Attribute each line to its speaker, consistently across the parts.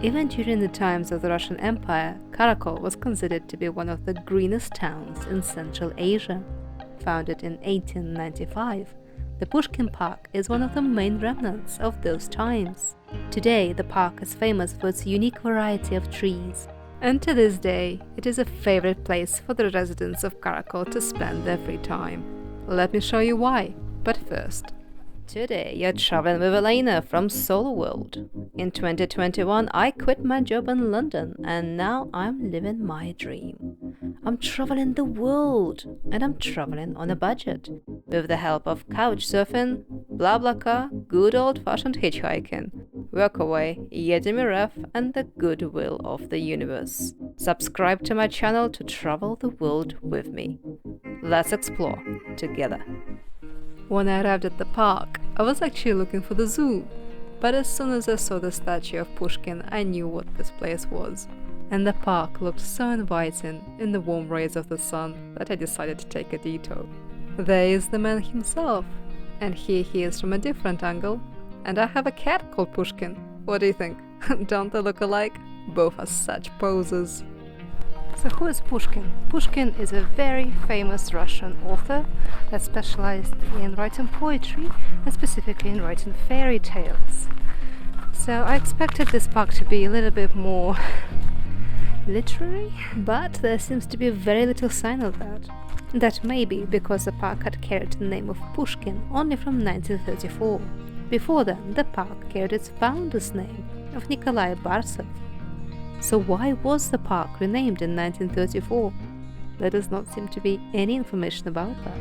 Speaker 1: Even during the times of the Russian Empire, Karakol was considered to be one of the greenest towns in Central Asia. Founded in 1895, the Pushkin Park is one of the main remnants of those times. Today, the park is famous for its unique variety of trees, and to this day, it is a favorite place for the residents of Karakol to spend their free time. Let me show you why, but first. Today, you're traveling with Elena from Solo World. In 2021, I quit my job in London, and now I'm living my dream. I'm traveling the world, and I'm traveling on a budget, with the help of couch surfing, BlaBlaCar, good old-fashioned hitchhiking, Workaway, Yedimi and the goodwill of the universe. Subscribe to my channel to travel the world with me. Let's explore together. When I arrived at the park, I was actually looking for the zoo, but as soon as I saw the statue of Pushkin, I knew what this place was. And the park looked so inviting in the warm rays of the sun that I decided to take a detour. There is the man himself, and here he is from a different angle, and I have a cat called Pushkin. What do you think? Don't they look alike? Both are such posers. So who is Pushkin? Pushkin is a very famous Russian author that specialized in writing poetry and specifically in writing fairy tales. So I expected this park to be a little bit more literary, but there seems to be very little sign of that. That may be because the park had carried the name of Pushkin only from 1934. Before then, the park carried its founder's name of Nikolai Barsev. So why was the park renamed in 1934? There does not seem to be any information about that.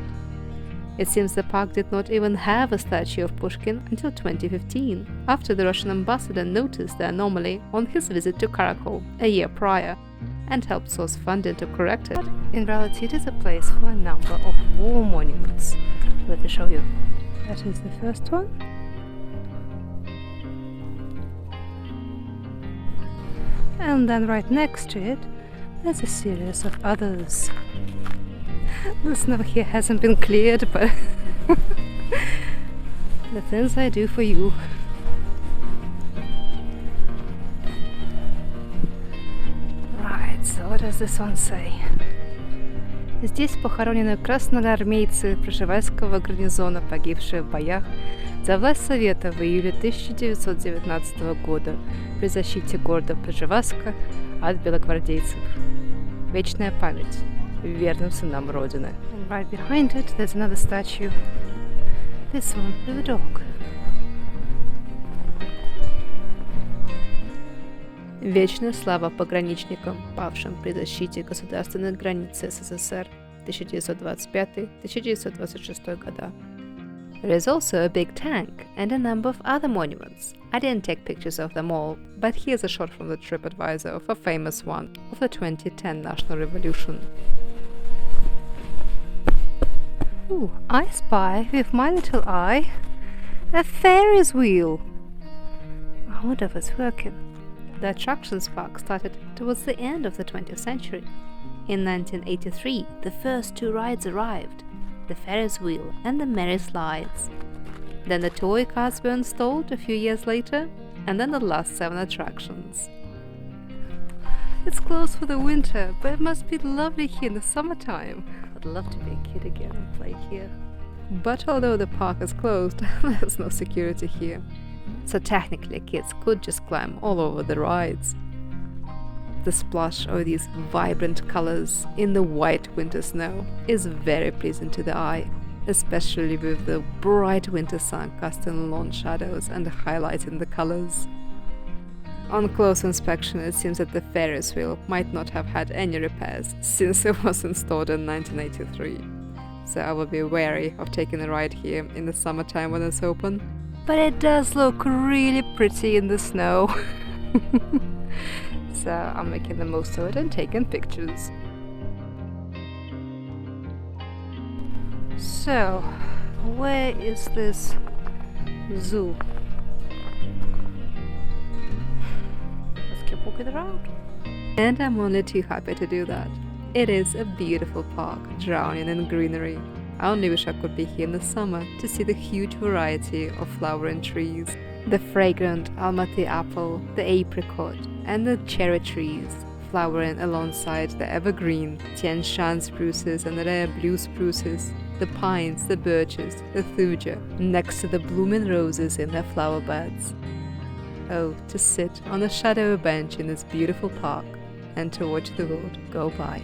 Speaker 1: It seems the park did not even have a statue of Pushkin until 2015, after the Russian ambassador noticed the anomaly on his visit to Karakol a year prior, and helped source funding to correct it. But in reality, it is a place for a number of war monuments. Let me show you. That is the first one. And then right next to it, there's a series of others. The snow here hasn't been cleared, but the things I do for you. Right, so what does this one say? Здесь похоронены красноармейцы Пржевальского гарнизона, погибшие в боях за власть Совета в июле 1919 года при защите города Пржевальска от белогвардейцев. Вечная память верным сынам Родины. And right behind it, there's another statue. This one with a dog. Вечная слава пограничникам, павшим при защите государственных границ СССР 1925-1926 года. There is also a big tank and a number of other monuments. I didn't take pictures of them all, but here's a shot from the TripAdvisor of a famous one of the 2010 National Revolution. Ooh, I spy with my little eye a Ferris wheel. I wonder if it's working. The attractions park started towards the end of the 20th century. In 1983, the first two rides arrived, the Ferris wheel and the Merry Slides. Then the toy cars were installed a few years later, and then the last 7 attractions. It's closed for the winter, but it must be lovely here in the summertime. I'd love to be a kid again and play here. But although the park is closed, there's no security here. So technically kids could just climb all over the rides. The splash of these vibrant colors in the white winter snow is very pleasing to the eye, especially with the bright winter sun casting long shadows and highlighting the colors. On close inspection, it seems that the Ferris wheel might not have had any repairs since it was installed in 1983. So I will be wary of taking a ride here in the summertime when it's open. But it does look really pretty in the snow. So I'm making the most of it and taking pictures. So, where is this zoo? Let's keep walking around. And I'm only too happy to do that. It is a beautiful park, drowning in greenery. I only wish I could be here in the summer to see the huge variety of flowering trees. The fragrant alma-ata apple, the apricot, and the cherry trees flowering alongside the evergreen Tien Shan spruces and the rare blue spruces, the pines, the birches, the thuja, next to the blooming roses in their flower beds. Oh, to sit on a shadowy bench in this beautiful park and to watch the world go by.